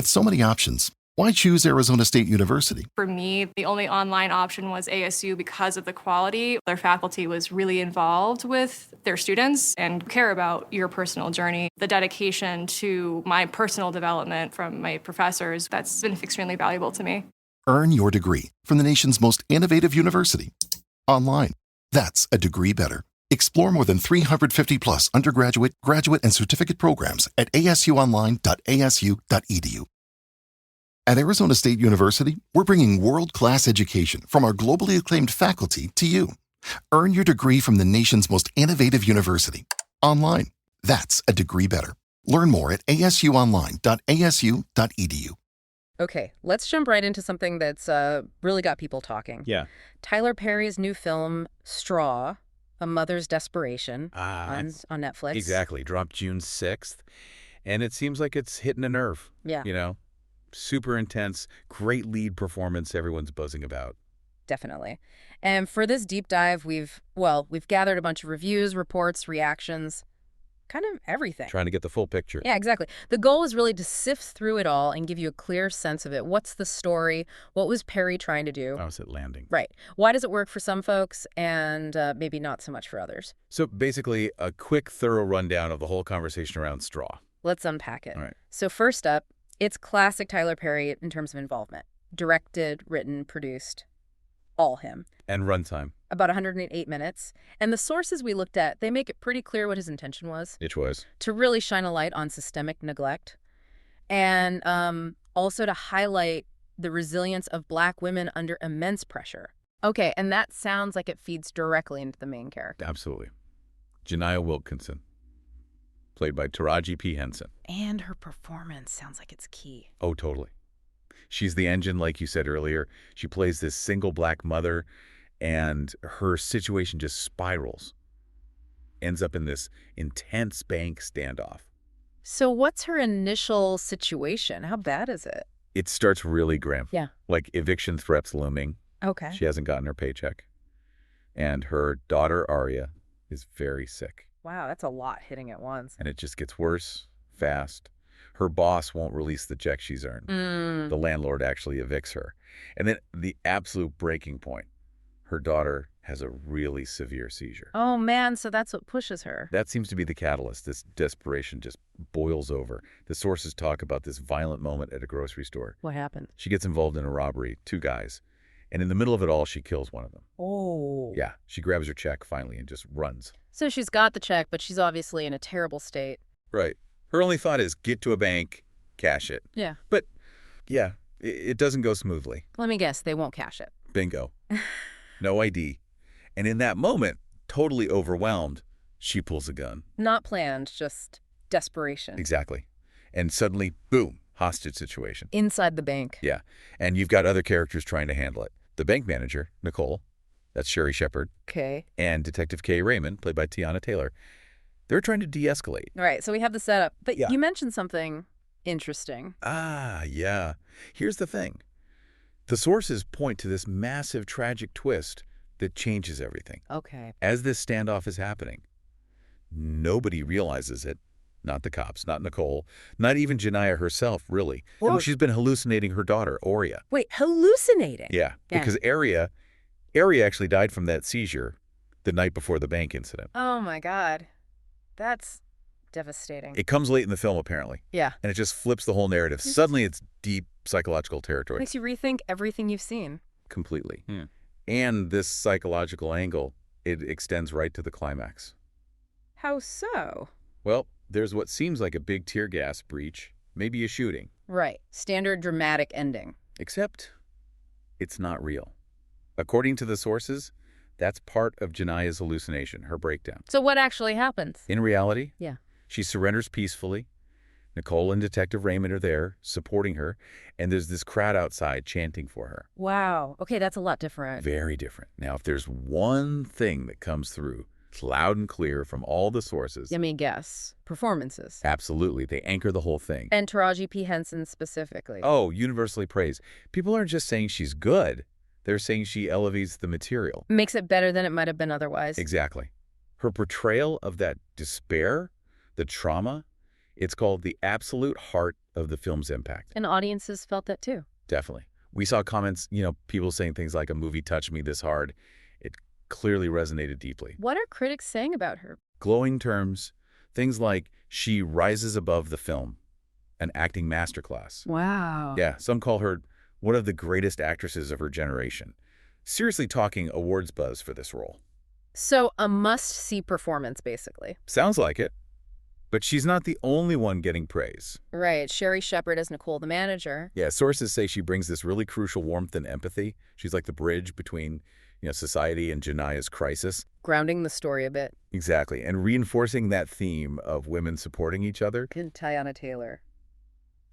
With so many options, why choose Arizona State University? For me, the only online option was ASU because of the quality. Their faculty was really involved with their students and care about your personal journey. The dedication to my personal development from my professors, that's been extremely valuable to me. Earn your degree from the nation's most innovative university. Online. That's a degree better. Explore more than 350 plus undergraduate, graduate, and certificate programs at asuonline.asu.edu. At Arizona State University, we're bringing world-class education from our globally acclaimed faculty to you. Earn your degree from the nation's most innovative university. Online. That's a degree better. Learn more at asuonline.asu.edu. Okay, let's jump right into something that's really got people talking. Yeah. Tyler Perry's new film, Straw, A Mother's Desperation, on Netflix. Exactly. Dropped June 6th. And it seems like it's hitting a nerve. Yeah. You know, super intense, great lead performance everyone's buzzing about. Definitely. And for this deep dive, we've gathered a bunch of reviews, reports, reactions, kind of everything. Trying to get the full picture. Yeah, exactly. The goal is really to sift through it all and give you a clear sense of it. What's the story? What was Perry trying to do? How's it landing? Right. Why does it work for some folks and maybe not so much for others? So basically, a quick, thorough rundown of the whole conversation around Straw. Let's unpack it. All right. So first up, it's classic Tyler Perry in terms of involvement. Directed, written, produced, all him. And runtime. About 108 minutes. And the sources we looked at, they make it pretty clear what his intention was. It was. To really shine a light on systemic neglect. And also to highlight the resilience of Black women under immense pressure. Okay, and that sounds like it feeds directly into the main character. Absolutely. Janiah Wilkinson, played by Taraji P. Henson. And her performance sounds like it's key. Oh, totally. She's the engine, like you said earlier. She plays this single Black mother, and her situation just spirals. Ends up in this intense bank standoff. So what's her initial situation? How bad is it? It starts really grim. Yeah. Like eviction threats looming. Okay. She hasn't gotten her paycheck. And her daughter, Aria, is very sick. Wow, that's a lot hitting at once. And it just gets worse, fast. Her boss won't release the check she's earned. The landlord actually evicts her. And then the absolute breaking point. Her daughter has a really severe seizure. Oh, man, so that's what pushes her. That seems to be the catalyst. This desperation just boils over. The sources talk about this violent moment at a grocery store. What happened? She gets involved in a robbery, 2 guys. And in the middle of it all, she kills one of them. Oh. Yeah, she grabs her check finally and just runs. So she's got the check, but she's obviously in a terrible state. Right. Her only thought is get to a bank, cash it. Yeah. But, yeah, it doesn't go smoothly. Let me guess, they won't cash it. Bingo. No ID. And in that moment, totally overwhelmed, she pulls a gun. Not planned, just desperation. Exactly. And suddenly, boom, hostage situation. Inside the bank. Yeah. And you've got other characters trying to handle it. The bank manager, Nicole, that's Sherry Shepard. Okay. And Detective Kay Raymond, played by Tiana Taylor. They're trying to de-escalate. All right, so we have the setup. But Yeah. you mentioned something interesting. Ah, yeah. Here's the thing. The sources point to this massive tragic twist that changes everything. Okay. As this standoff is happening, nobody realizes it. Not the cops, not Nicole, not even Janiah herself, really. Well, She's been hallucinating her daughter, Aria. Wait, hallucinating? Yeah, Yeah. because Aria actually died from that seizure the night before the bank incident. Oh, my God. That's devastating. It comes late in the film, apparently, Yeah. and it just flips the whole narrative. Suddenly, it's deep psychological territory. Makes you rethink everything you've seen. Completely. And this psychological angle, it extends right to the climax. How so? Well, there's what seems like a big tear gas breach, maybe a shooting. Right. Standard dramatic ending. Except it's not real. According to the sources, that's part of Janiah's hallucination, her breakdown. So what actually happens? In reality, Yeah. she surrenders peacefully. Nicole and Detective Raymond are there, supporting her, and there's this crowd outside chanting for her. Wow. Okay, that's a lot different. Very different. Now, if there's one thing that comes through, it's loud and clear from all the sources. Let me guess. Performances. Absolutely. They anchor the whole thing. And Taraji P. Henson specifically. Oh, universally praised. People aren't just saying she's good. They're saying she elevates the material. Makes it better than it might have been otherwise. Exactly. Her portrayal of that despair, the trauma, it's called the absolute heart of of the film's impact. And audiences felt that too. Definitely. We saw comments, people saying things like, a movie touched me this hard. It clearly resonated deeply. What are critics saying about her? Glowing terms, things like, she rises above the film, an acting masterclass. Wow. Yeah, some call her one of the greatest actresses of her generation. Seriously talking awards buzz for this role. So a must-see performance, basically. Sounds like it. But she's not the only one getting praise. Right. Sherry Shepard as Nicole, the manager. Yeah, sources say she brings this really crucial warmth and empathy. She's like the bridge between, society and Janaya's crisis. Grounding the story a bit. Exactly. And reinforcing that theme of women supporting each other. And Teyana Taylor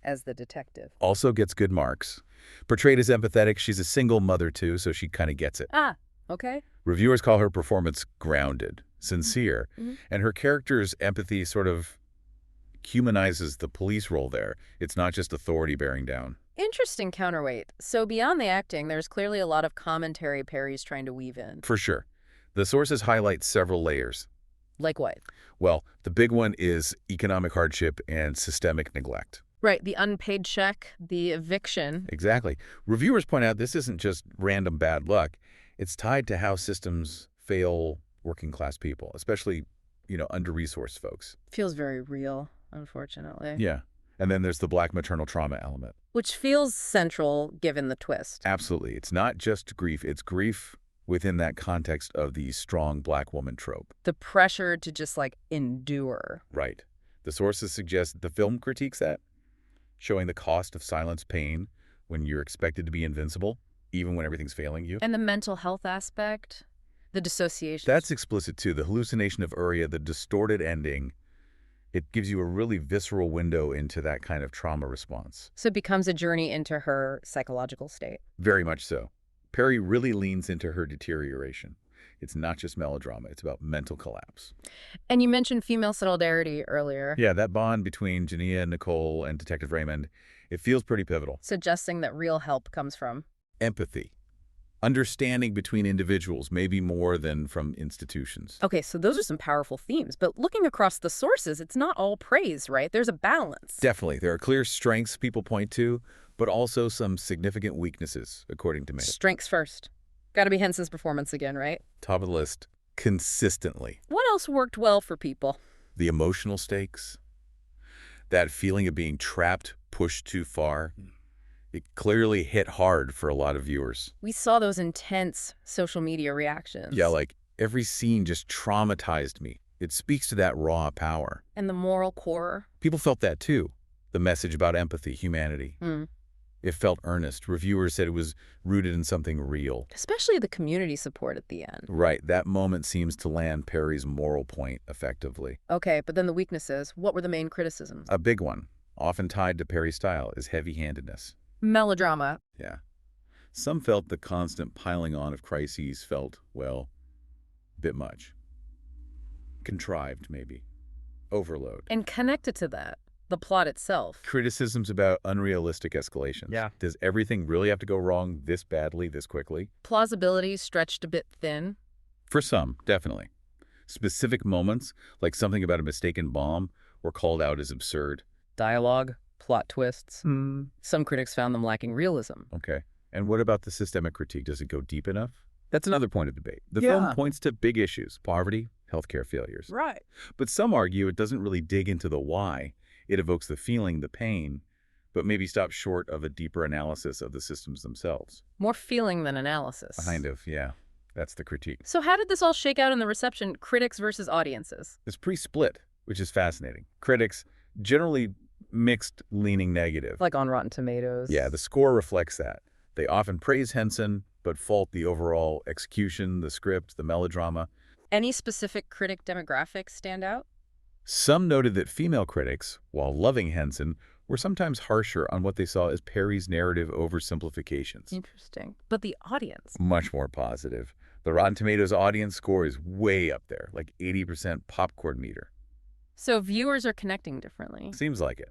as the detective. Also gets good marks. Portrayed as empathetic, she's a single mother too, so she kind of gets it. Ah, okay. Reviewers call her performance grounded, sincere, and her character's empathy sort of humanizes the police role there. It's not just authority bearing down. Interesting counterweight. So beyond the acting, there's clearly a lot of commentary Perry's trying to weave in. For sure. The sources highlight several layers. Like what? Well, the big one is economic hardship and systemic neglect. Right, the unpaid check, the eviction. Exactly. Reviewers point out this isn't just random bad luck. It's tied to how systems fail working class people, especially, under-resourced folks. Feels very real, unfortunately. Yeah. And then there's the Black maternal trauma element. Which feels central given the twist. Absolutely. It's not just grief. It's grief within that context of the strong Black woman trope. The pressure to just, endure. Right. The sources suggest that the film critiques that, showing the cost of silence pain when you're expected to be invincible, even when everything's failing you. And the mental health aspect, the dissociation. That's explicit too. The hallucination of Uriah, the distorted ending, it gives you a really visceral window into that kind of trauma response. So it becomes a journey into her psychological state. Very much so. Perry really leans into her deterioration. It's not just melodrama. It's about mental collapse. And you mentioned female solidarity earlier. Yeah, that bond between Jania, Nicole, and Detective Raymond, it feels pretty pivotal. Suggesting that real help comes from empathy. Understanding between individuals, maybe more than from institutions. Okay, so those are some powerful themes. But looking across the sources, it's not all praise, right? There's a balance. Definitely. There are clear strengths people point to, but also some significant weaknesses, according to me. Strengths first. Gotta be Henson's performance again, right? Top of the list, consistently. What else worked well for people? The emotional stakes. That feeling of being trapped, pushed too far. It clearly hit hard for a lot of viewers. We saw those intense social media reactions. Yeah, every scene just traumatized me. It speaks to that raw power. And the moral core. People felt that too. The message about empathy, humanity. It felt earnest. Reviewers said it was rooted in something real. Especially the community support at the end. Right. That moment seems to land Perry's moral point effectively. Okay, but then the weaknesses. What were the main criticisms? A big one, often tied to Perry's style, is heavy-handedness. Melodrama. Yeah. Some felt the constant piling on of crises felt, a bit much. Contrived, maybe. Overload. And connected to that, the plot itself. Criticisms about unrealistic escalations. Yeah. Does everything really have to go wrong this badly, this quickly? Plausibility stretched a bit thin. For some, definitely. Specific moments, like something about a mistaken bomb, were called out as absurd. Dialogue, plot twists. Some critics found them lacking realism. Okay. And what about the systemic critique? Does it go deep enough? That's another point of debate. The Yeah. film points to big issues, poverty, healthcare failures. Right. But some argue it doesn't really dig into the why. It evokes the feeling, the pain, but maybe stops short of a deeper analysis of the systems themselves. More feeling than analysis. Kind of, yeah. That's the critique. So how did this all shake out in the reception, critics versus audiences? It's pretty split, which is fascinating. Critics generally mixed, leaning negative. Like on Rotten Tomatoes. Yeah, the score reflects that. They often praise Henson, but fault the overall execution, the script, the melodrama. Any specific critic demographics stand out? Some noted that female critics, while loving Henson, were sometimes harsher on what they saw as Perry's narrative oversimplifications. Interesting. But the audience? Much more positive. The Rotten Tomatoes audience score is way up there, like 80% popcorn meter. So viewers are connecting differently. Seems like it.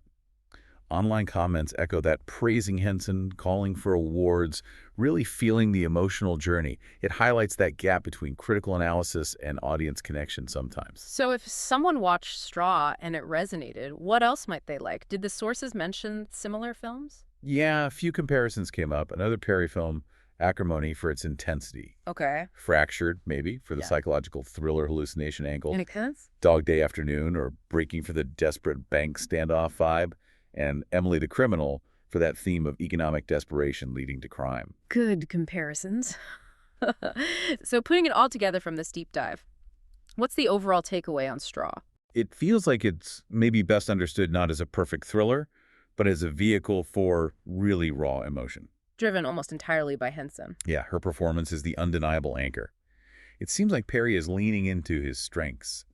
Online comments echo that, praising Henson, calling for awards, really feeling the emotional journey. It highlights that gap between critical analysis and audience connection sometimes. So if someone watched Straw and it resonated, what else might they like? Did the sources mention similar films? Yeah, a few comparisons came up. Another Perry film, Acrimony, for its intensity. Okay. Fractured, maybe, for the psychological thriller hallucination angle. Any sense? Dog Day Afternoon, or Breaking for the desperate bank standoff vibe. And Emily the Criminal, for that theme of economic desperation leading to crime. Good comparisons. So putting it all together from this deep dive, what's the overall takeaway on Straw? It feels like it's maybe best understood not as a perfect thriller, but as a vehicle for really raw emotion. Driven almost entirely by Henson. Yeah, her performance is the undeniable anchor. It seems like Perry is leaning into his strengths.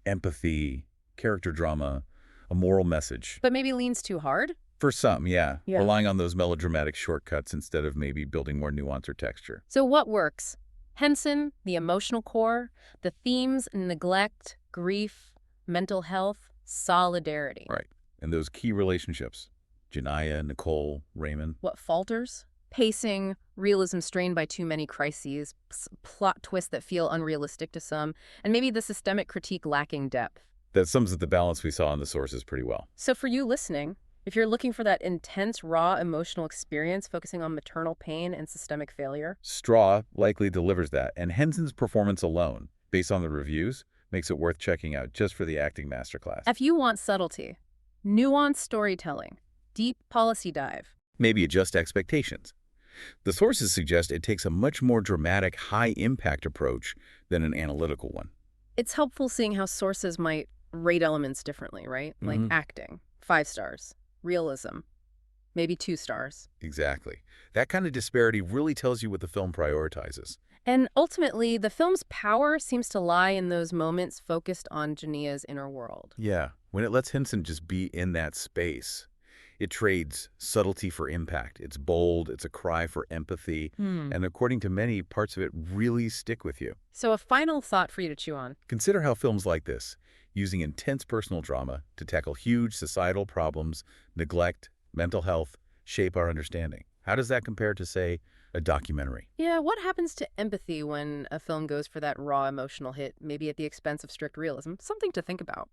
Empathy, character drama, a moral message. But maybe leans too hard? For some, yeah. Relying on those melodramatic shortcuts instead of maybe building more nuance or texture. So what works? Henson, the emotional core, the themes, neglect, grief, mental health, solidarity. Right. And those key relationships. Janiyah, Nicole, Raymond. What falters? Pacing, realism strained by too many crises, plot twists that feel unrealistic to some, and maybe the systemic critique lacking depth. That sums up the balance we saw in the sources pretty well. So for you listening, if you're looking for that intense, raw emotional experience focusing on maternal pain and systemic failure, Straw likely delivers that, and Henson's performance alone, based on the reviews, makes it worth checking out just for the acting masterclass. if you want subtlety, nuanced storytelling, deep policy dive, Maybe adjust expectations. The sources suggest it takes a much more dramatic, high-impact approach than an analytical one. it's helpful seeing how sources might rate elements differently, right? Like acting, 5 stars, realism, maybe 2 stars. Exactly. That kind of disparity really tells you what the film prioritizes. And ultimately, the film's power seems to lie in those moments focused on Janiyah's inner world. Yeah, when it lets Henson just be in that space, it trades subtlety for impact. It's bold, it's a cry for empathy, and according to many, parts of it really stick with you. So a final thought for you to chew on. Consider how films like this, using intense personal drama to tackle huge societal problems, neglect, mental health, shape our understanding. How does that compare to, say, a documentary? Yeah, what happens to empathy when a film goes for that raw emotional hit, maybe at the expense of strict realism? Something to think about.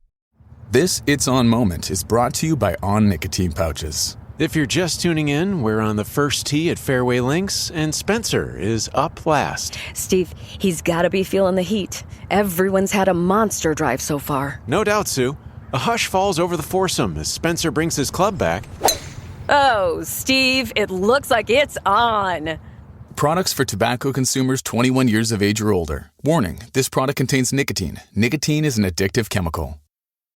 This It's On moment is brought to you by On Nicotine Pouches. If you're just tuning in, we're on the first tee at Fairway Links, and Spencer is up last. Steve, he's got to be feeling the heat. Everyone's had a monster drive so far. No doubt, Sue. A hush falls over the foursome as Spencer brings his club back. Oh, Steve, it looks like it's on. Products for tobacco consumers 21 years of age or older. Warning, this product contains nicotine. Nicotine is an addictive chemical.